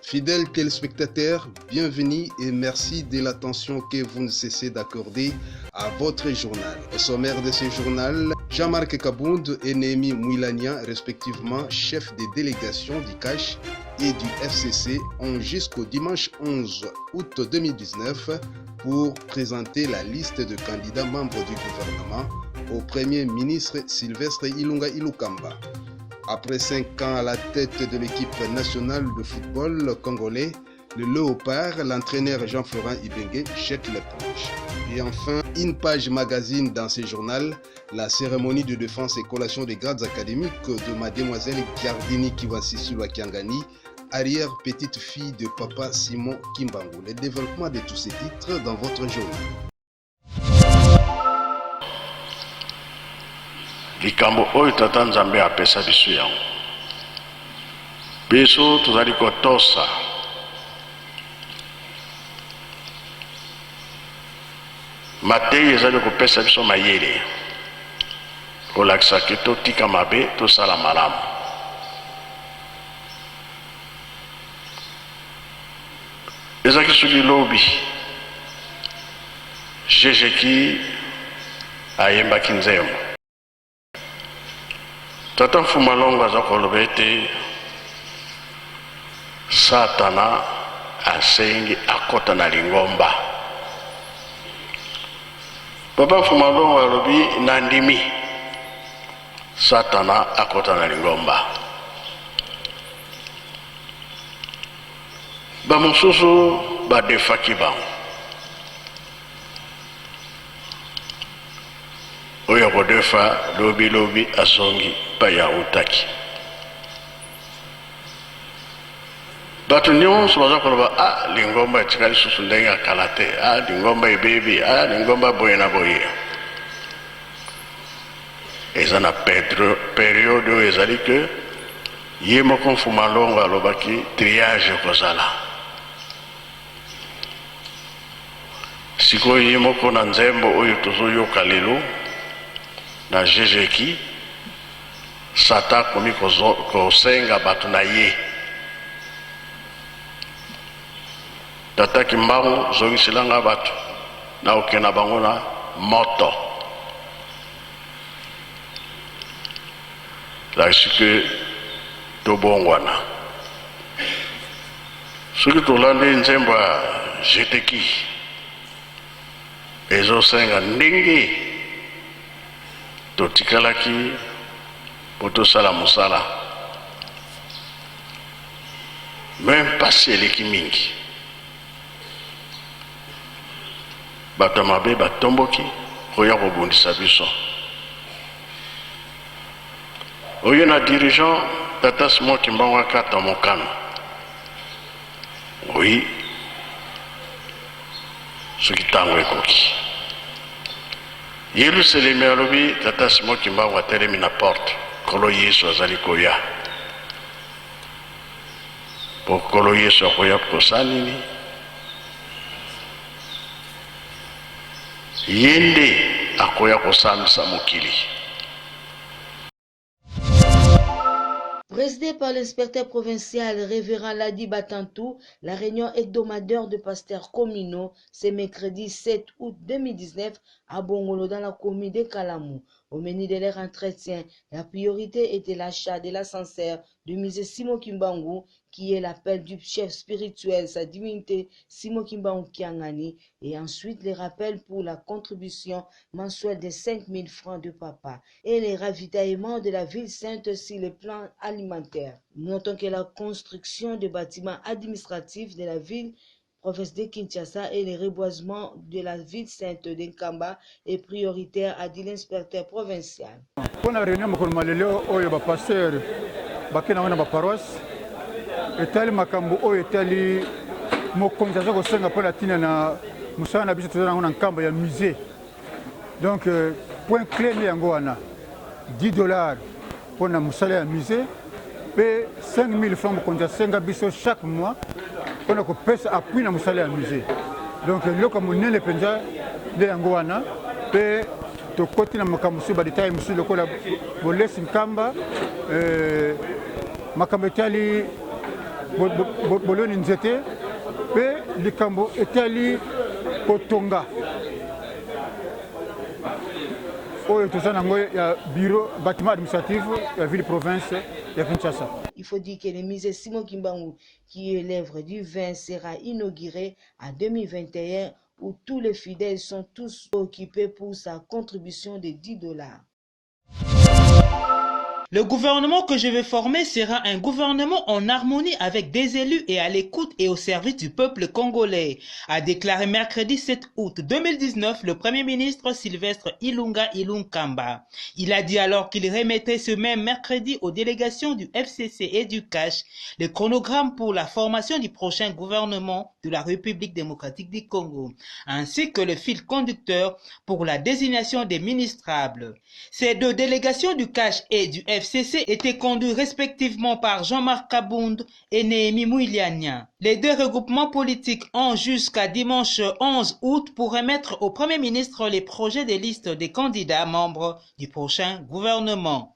Fidèles téléspectateurs, bienvenue et merci de l'attention que vous ne cessez d'accorder à votre journal. Au sommaire de ce journal, Jean-Marc Kabound et Némi Mouilania, respectivement chefs des délégations du CACH et du FCC, ont jusqu'au dimanche 11 août 2019 pour présenter la liste de candidats membres du gouvernement au Premier ministre Sylvestre Ilunga Ilukamba. Après 5 ans à la tête de l'équipe nationale de football congolais, le Léopard, l'entraîneur Jean-Florent Ibenge jette l'éponge. Et enfin, une page magazine dans ce journal, la cérémonie de défense et collation des grades académiques de mademoiselle Gardini Kiwasisula Kiangani, arrière-petite fille de papa Simon Kimbangu. Le développement de tous ces titres dans votre journal. likambo oyo tata nzambe apesa biso yango biso tozali kotosa mateyi ezali kopesa biso mayele kolakisa ke totika mabe tosala malamu. ezalaki soki lobi jejeki ayembaki nzembo tata Mfumalongo aza koloba ete satana asengi akota na lingomba. Papa Mfumalongo alobi nandimi satana akota na lingomba. Bamosusu badefaki bango oyo kodefa lobi asongi paya utaki. Bato nyonso baza koloba lingomba etikali susu ndenge ya kala te, lingomba ebebi, lingomba boye na boye. Eza na periode oyo ezali ke ye moko Mfumalongo alobaki triage kozala. Sikoyo ye moko na nzembo oyo tozoyoka lelo na jejeki sata komi kosenga bato na ye. Tata Kimbangu zongiselanga bato na okena bango na moto. Lasike tobongwana soki tolandi nzembo ya jeteki ezosenga ndenge totikalaki po tosala mosala même pasi eleki mingi. Bato mabe batomboki koya kobundisa biso. Oyo na dirigeant tata Simon Kimbangu akata mokano. Oui, soki tango ekoki Yerusalemi alobi tata Simon Kimbangu atelemi na porte kolo Yesu azali koya. Po kolo Yesu akoya kosala nini? Yende akoya kosambisa mokili. Présidé par l'inspecteur provincial révérend Ladi Batantou, la réunion hebdomadaire de pasteurs communaux ce mercredi 7 août 2019 à Bongolo dans la commune de Kalamou. Au menu de leur entretien, la priorité était l'achat de l'ascenseur du musée Simon Kimbangu, qui est l'appel du chef spirituel, sa divinité Simon Kimbangu Kiangani, et ensuite les rappels pour la contribution mensuelle de 5 000 francs de papa et les ravitaillements de la ville sainte sur le plan alimentaire. Notons que la construction de bâtiments administratifs de la ville province de Kinshasa et le reboisement de la ville sainte de Nkamba est prioritaire, a dit l'inspecteur provincial. Pour la réunion, je suis pasteur de la paroisse. Et makambo oyo etali mokonzi aza kosenga mpo na ntina na mosala na biso toza nango na nkambo ya musée. Donc point clé nde yango wana $10 mpo na mosala ya musée mpe 5 000 francs mokonzi asenga biso chaque mois mpona kopesa appui na mosala ya musée. Donc eloko monene mpenza nde yango wana mpe tokoti na makambo mosusu badetail mosusu lokola bolesi nkamba makambo etali boloni nzete pe likambo etali kotonga oyo toza nango ya bureau bâtiment administratif ya ville province ya Kinshasa. Il faut dire que le musée Simon Kimbangu, qui est l'œuvre du vin, sera inauguré en 2021 où tous les fidèles sont tous occupés pour sa contribution de $10. Le gouvernement que je vais former sera un gouvernement en harmonie avec des élus et à l'écoute et au service du peuple congolais, a déclaré mercredi 7 août 2019 le Premier ministre Sylvestre Ilunga Ilunkamba. Il a dit alors qu'il remettait ce même mercredi aux délégations du FCC et du CACH le chronogramme pour la formation du prochain gouvernement de la République démocratique du Congo, ainsi que le fil conducteur pour la désignation des ministrables. Ces deux délégations du CACH et du FCC étaient conduits respectivement par Jean-Marc Kabound et Néhémie Muilania. Les deux regroupements politiques ont jusqu'à dimanche 11 août pour remettre au Premier ministre les projets des listes des candidats membres du prochain gouvernement.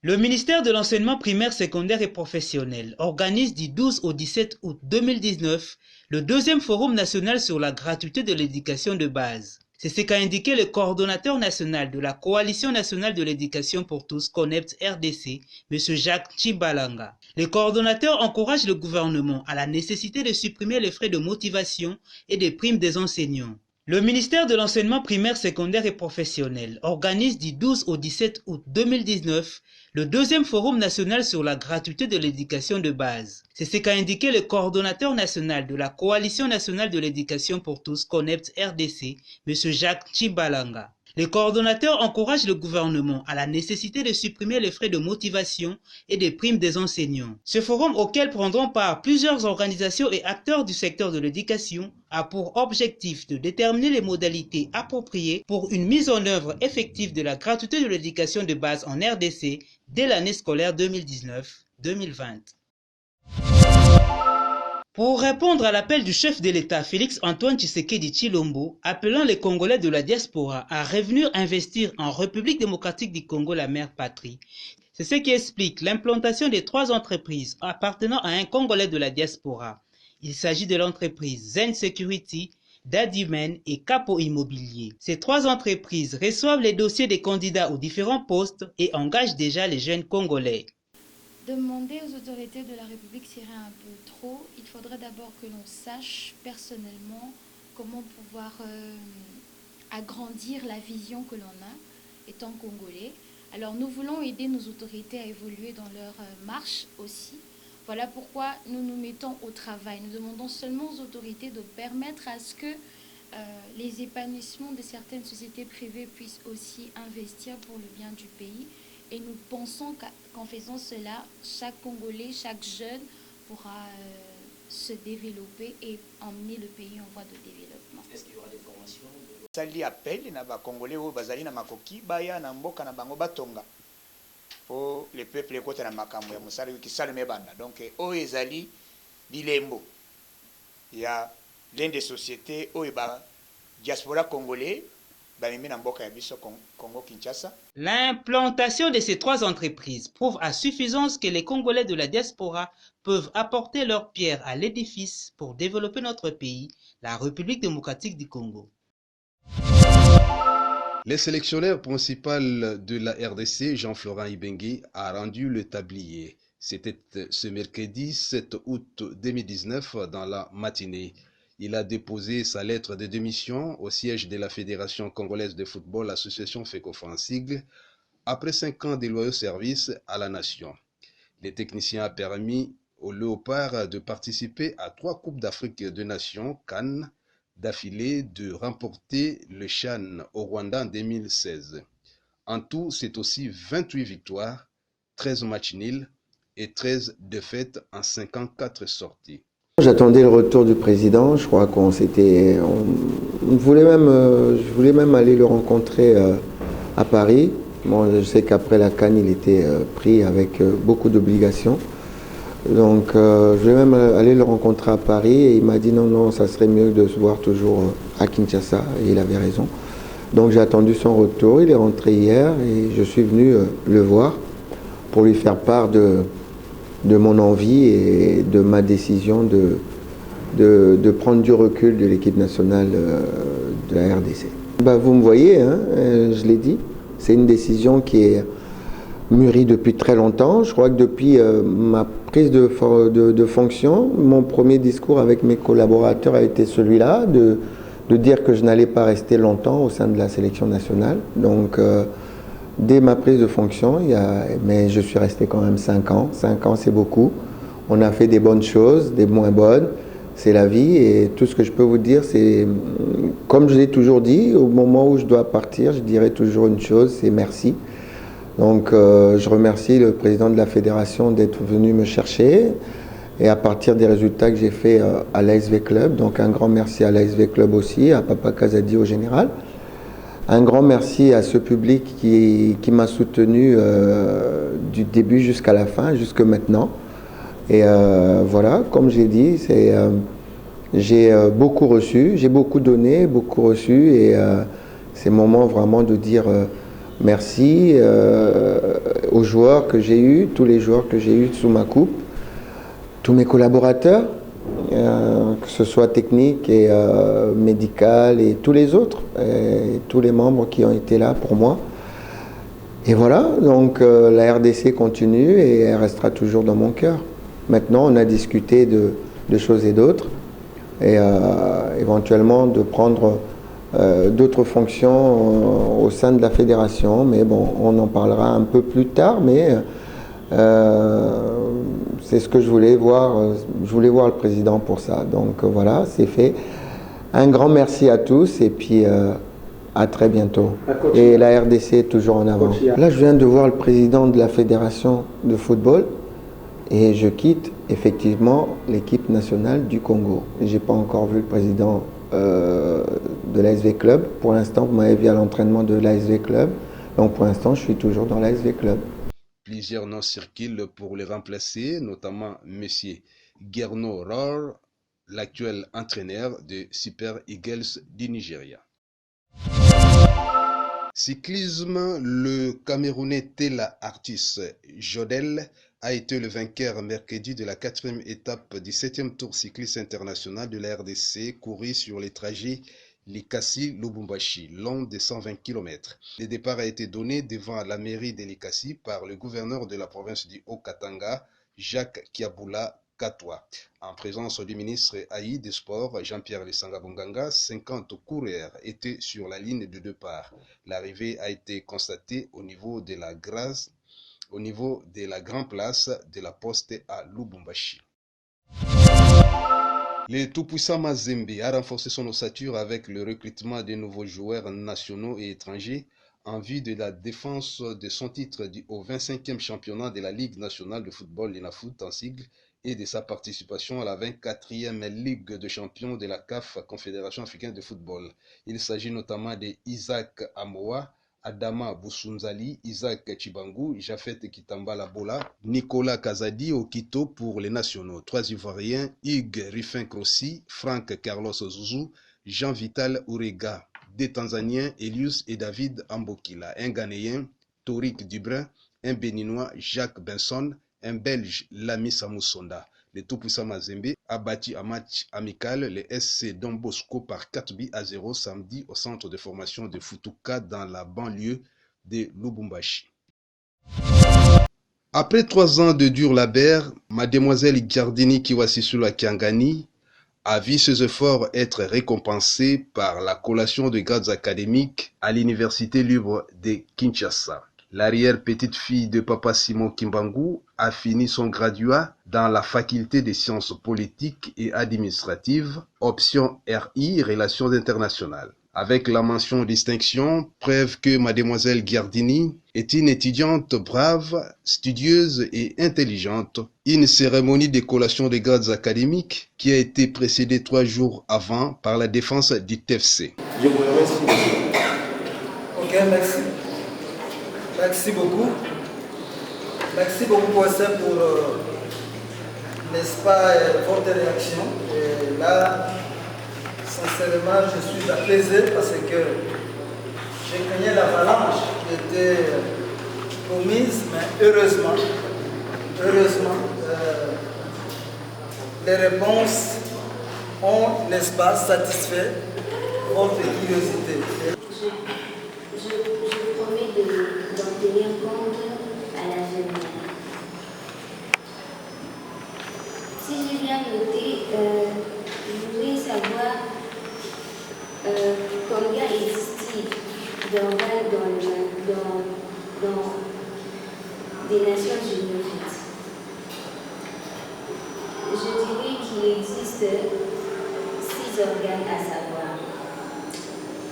Le ministère de l'Enseignement primaire, secondaire et professionnel organise du 12 au 17 août 2019 le deuxième forum national sur la gratuité de l'éducation de base. C'est ce qu'a indiqué le coordonnateur national de la Coalition nationale de l'éducation pour tous, CONEPT RDC, M. Jacques Chibalanga. Le coordonnateur encourage le gouvernement à la nécessité de supprimer les frais de motivation et des primes des enseignants. Le ministère de l'Enseignement primaire, secondaire et professionnel organise du 12 au 17 août 2019 le deuxième forum national sur la gratuité de l'éducation de base. C'est ce qu'a indiqué le coordonnateur national de la Coalition nationale de l'éducation pour tous, CONEPT RDC, M. Jacques Chibalanga. Le coordonnateur encourage le gouvernement à la nécessité de supprimer les frais de motivation et des primes des enseignants. Ce forum, auquel prendront part plusieurs organisations et acteurs du secteur de l'éducation, a pour objectif de déterminer les modalités appropriées pour une mise en œuvre effective de la gratuité de l'éducation de base en RDC dès l'année scolaire 2019-2020. Pour répondre à l'appel du chef de l'État Félix-Antoine Tshisekedi Tshilombo, appelant les Congolais de la diaspora à revenir investir en République démocratique du Congo, la mère patrie, c'est ce qui explique l'implantation des 3 entreprises appartenant à un Congolais de la diaspora. Il s'agit de l'entreprise Zen Security, Dadimen et Capo Immobilier. Ces 3 entreprises reçoivent les dossiers des candidats aux différents postes et engagent déjà les jeunes Congolais. Demander aux autorités de la République serait un peu trop. Il faudrait d'abord que l'on sache personnellement comment pouvoir agrandir la vision que l'on a étant congolais. Alors nous voulons aider nos autorités à évoluer dans leur marche aussi. Voilà pourquoi nous nous mettons au travail. Nous demandons seulement aux autorités de permettre à ce que les épanouissements de certaines sociétés privées puissent aussi investir pour le bien du pays. Et nous pensons qu'en faisant cela, chaque Congolais, chaque jeune pourra se développer et emmener le pays en voie de développement. Est-ce qu'il y aura des formations? Sali appel na ba Congolais au bazali na makoki baya na mboka na bango batonga. Pour le peuple ekota na makambo ya musala ki salme banda. Donc o ezali bilembo. Il y a l'une des sociétés au ba diaspora congolais. L'implantation de ces 3 entreprises prouve à suffisance que les Congolais de la diaspora peuvent apporter leur pierre à l'édifice pour développer notre pays, la République démocratique du Congo. Le sélectionneur principal de la RDC, Jean-Florent Ibenge, a rendu le tablier. C'était ce mercredi 7 août 2019 dans la matinée. Il a déposé sa lettre de démission au siège de la Fédération congolaise de football, l'association FECOFAN-SIGL, après 5 ans de loyaux services à la nation. Le technicien a permis aux Léopards de participer à 3 Coupes d'Afrique de Nations, CAN, d'affilée, de remporter le CHAN au Rwanda en 2016. En tout, c'est aussi 28 victoires, 13 matchs nuls et 13 défaites en 54 sorties. J'attendais le retour du président, je crois qu'on s'était... je voulais même aller le rencontrer à Paris. Bon, je sais qu'après la CAN, il était pris avec beaucoup d'obligations. Donc je voulais même aller le rencontrer à Paris et il m'a dit non, ça serait mieux de se voir toujours à Kinshasa, et il avait raison. Donc j'ai attendu son retour, il est rentré hier et je suis venu le voir pour lui faire part de de mon envie et de ma décision de prendre du recul de l'équipe nationale de la RDC. Bah, vous me voyez, hein, je l'ai dit, c'est une décision qui est mûrie depuis très longtemps. Je crois que depuis ma prise de fonction, mon premier discours avec mes collaborateurs a été celui-là, de dire que je n'allais pas rester longtemps au sein de la sélection nationale. Donc, dès ma prise de fonction, mais je suis resté quand même 5 ans. 5 ans, c'est beaucoup. On a fait des bonnes choses, des moins bonnes. C'est la vie et tout ce que je peux vous dire, c'est, comme je l'ai toujours dit, au moment où je dois partir, je dirai toujours une chose, c'est merci. Donc je remercie le président de la fédération d'être venu me chercher et à partir des résultats que j'ai faits à l'ASV Club, donc un grand merci à l'ASV Club aussi, à Papa Kazadi au général. Un grand merci à ce public qui m'a soutenu du début jusqu'à la fin, jusque maintenant. Et voilà, comme j'ai dit, j'ai beaucoup reçu, j'ai beaucoup donné, beaucoup reçu et c'est le moment vraiment de dire merci aux joueurs que j'ai eus, tous les joueurs que j'ai eus sous ma coupe, tous mes collaborateurs, que ce soit technique et médical et tous les autres, et tous les membres qui ont été là pour moi. Et voilà, donc la RDC continue et elle restera toujours dans mon cœur. Maintenant, on a discuté de choses et d'autres, et éventuellement de prendre d'autres fonctions au sein de la fédération, mais bon, on en parlera un peu plus tard, mais c'est ce que je voulais voir le président pour ça. Donc voilà, c'est fait. Un grand merci à tous, et puis à très bientôt. Et la RDC est toujours en avant. Là, je viens de voir le président de la fédération de football, et je quitte effectivement l'équipe nationale du Congo. Je n'ai pas encore vu le président de l'ASV Club. Pour l'instant, vous m'avez vu à l'entraînement de l'ASV Club. Donc pour l'instant, je suis toujours dans l'ASV Club. Plusieurs noms circulent pour les remplacer, notamment M. Gerno Rohr, l'actuel entraîneur de Super Eagles du Nigeria. Cyclisme, le Camerounais Tella Artis Jodel a été le vainqueur mercredi de la 4e étape du 7e Tour cycliste international de la RDC, couru sur les trajets Likasi-Lubumbashi, long de 120 km. Le départ a été donné devant la mairie de Likasi par le gouverneur de la province du Haut-Katanga, Jacques Kiaboula Katwa. En présence du ministre Haï des Sports, Jean-Pierre Lissanga-Bonganga, 50 coureurs étaient sur la ligne de départ. L'arrivée a été constatée au niveau de la grande place de la Poste à Lubumbashi. Le tout-puissant Mazembe a renforcé son ossature avec le recrutement de nouveaux joueurs nationaux et étrangers en vue de la défense de son titre au 25e championnat de la Ligue nationale de football l'INAFOOT en sigle et de sa participation à la 24e Ligue de champions de la CAF, Confédération africaine de football. Il s'agit notamment de Isaac Amoa, Adama Boussounzali, Isaac Chibangu, Jafet Kitambala Bola, Nicolas Kazadi Okito pour les nationaux. 3 Ivoiriens, Hugues Ruffin-Crossi, Franck Carlos Zouzou, Jean-Vital Ourega. 2 Tanzaniens, Elius et David Ambokila. 1 Ghanéen, Torik Dubrin. 1 Béninois, Jacques Benson. 1 Belge, Lami Samoussonda. Le tout-puissant Mazembe a battu un match amical le SC Don Bosco par 4-0 samedi au centre de formation de Futuka dans la banlieue de Lubumbashi. Après 3 ans de dur labeur, mademoiselle Giardini Kiwasisula Kiangani a vu ses efforts être récompensés par la collation de grades académiques à l'Université libre de Kinshasa. L'arrière-petite-fille de Papa Simon Kimbangu a fini son graduat dans la faculté des sciences politiques et administratives, option RI, Relations internationales. Avec la mention distinction, preuve que mademoiselle Giardini est une étudiante brave, studieuse et intelligente. Une cérémonie de collation des grades académiques qui a été précédée 3 jours avant par la défense du TFC. Je vous remercie. Ok, merci. Merci beaucoup. Merci beaucoup pour ça, pour, n'est-ce pas, votre réaction. Et là, sincèrement, je suis apaisé parce que j'ai cogné l'avalanche qui était promise, mais heureusement, les réponses ont, n'est-ce pas, satisfait votre curiosité. Je promets d'en tenir compte à l'avenir. Si j'ai bien noté, je voudrais savoir combien existe-t-il d'organes dans des Nations Unies. Je dirais qu'il existe 6 organes à savoir.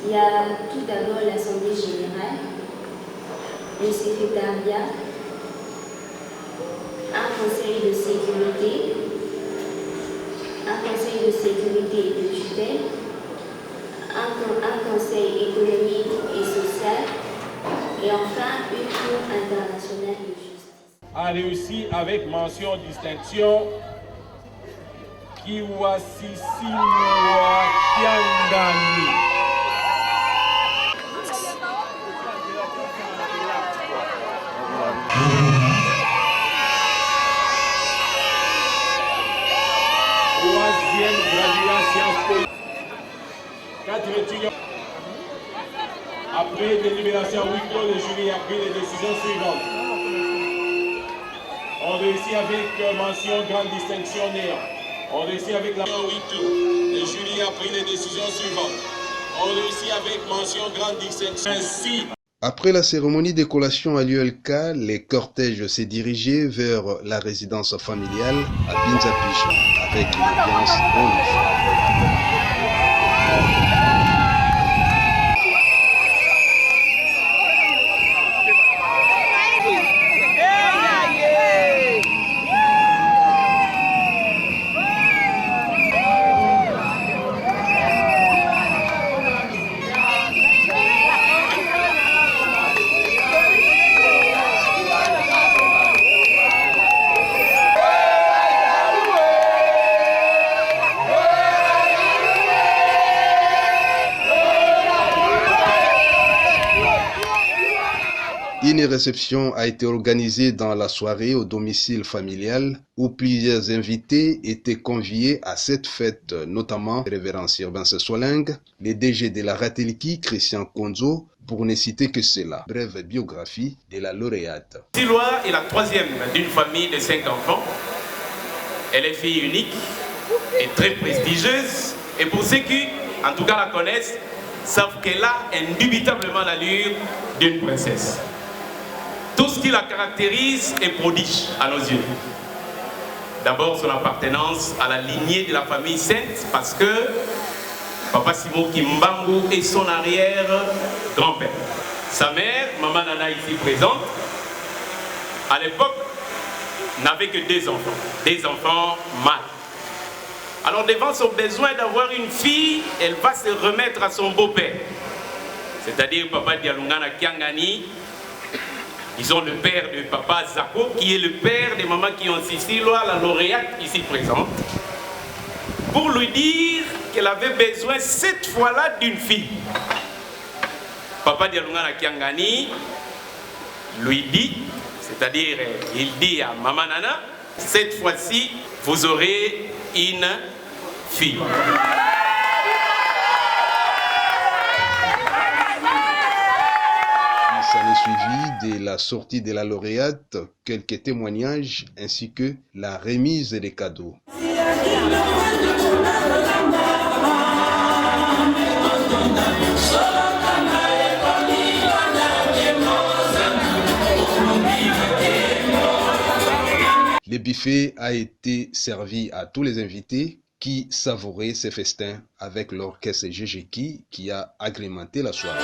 Il y a tout d'abord l'Assemblée générale, le secrétariat, un conseil de sécurité, et de tutelle, un conseil économique et social, et enfin une cour internationale de justice. A réussi avec mention distinction Kiwasisimuwa Kiangani. Troisième graduation. 4 étudiants. Après délibération huis clos, le jury a pris les décisions suivantes. On réussit avec mention grande distinction néant. On réussit avec la huis clos. Le jury a pris les décisions suivantes. On réussit avec mention grande distinction. Ainsi. Après la cérémonie de collation à l'ULK, les cortèges s'est dirigé vers la résidence familiale à Pinza-Pichon avec une ambiance bonne. Une réception a été organisée dans la soirée au domicile familial où plusieurs invités étaient conviés à cette fête, notamment le révérend Sylvain Sessoling, le DG de la Ratelki, Christian Konzo, pour ne citer que cela. Brève biographie de la lauréate. Siloa est la troisième d'une famille de 5 enfants. Elle est fille unique et très prestigieuse. Et pour ceux qui, en tout cas, la connaissent, savent qu'elle a indubitablement l'allure d'une princesse. Tout ce qui la caractérise est prodige à nos yeux. D'abord son appartenance à la lignée de la famille sainte, parce que Papa Simo Kimbangu est son arrière-grand-père. Sa mère, Maman Nana ici présente, à l'époque, n'avait que 2 enfants mâles. Alors devant son besoin d'avoir une fille, elle va se remettre à son beau-père, c'est-à-dire Papa Dialungana Kiangani. Ils ont le père de Papa Zako, qui est le père des mamans qui ont Siciloa, la lauréate ici présente, pour lui dire qu'elle avait besoin cette fois-là d'une fille. Papa Dialungana Kiangani lui dit, c'est-à-dire il dit à Maman Nana, cette fois-ci, vous aurez une fille. S'en est suivi de la sortie de la lauréate, quelques témoignages ainsi que la remise des cadeaux. Le buffet a été servi à tous les invités qui savouraient ces festins avec l'orchestre Jejeki qui a agrémenté la soirée.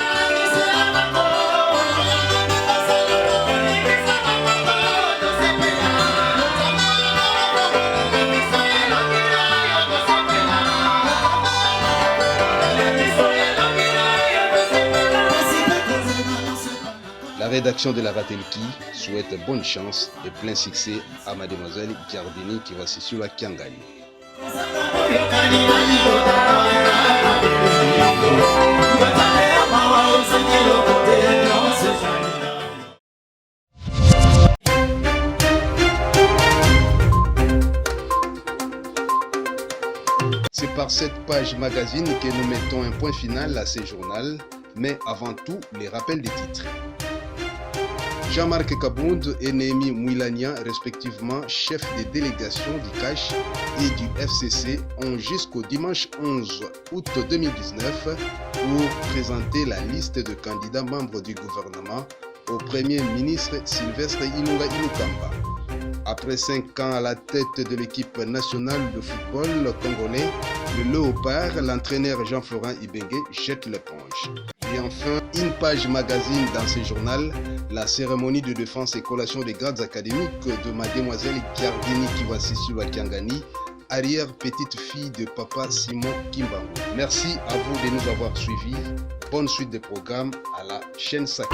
La rédaction de la Ratelki souhaite bonne chance et plein succès à mademoiselle Giardini qui va sur la Kiangani. par cette page magazine que nous mettons un point final à ce journal, mais avant tout, les rappels des titres. Jean-Marc Kabound et Néhémie Mouilania, respectivement chefs des délégations du CACH et du FCC, ont jusqu'au dimanche 11 août 2019 pour présenter la liste de candidats membres du gouvernement au Premier ministre Sylvestre Ilunga Ilukamba. Après 5 ans à la tête de l'équipe nationale de football congolais, le Léopard, l'entraîneur Jean-Florent Ibenge jette l'éponge. Et enfin, une page magazine dans ce journal, la cérémonie de défense et collation des grades académiques de mademoiselle Giardini Kiwasisula Kiangani, arrière petite fille de papa Simon Kimbangu. Merci à vous de nous avoir suivis. Bonne suite des programmes à la chaîne Saki.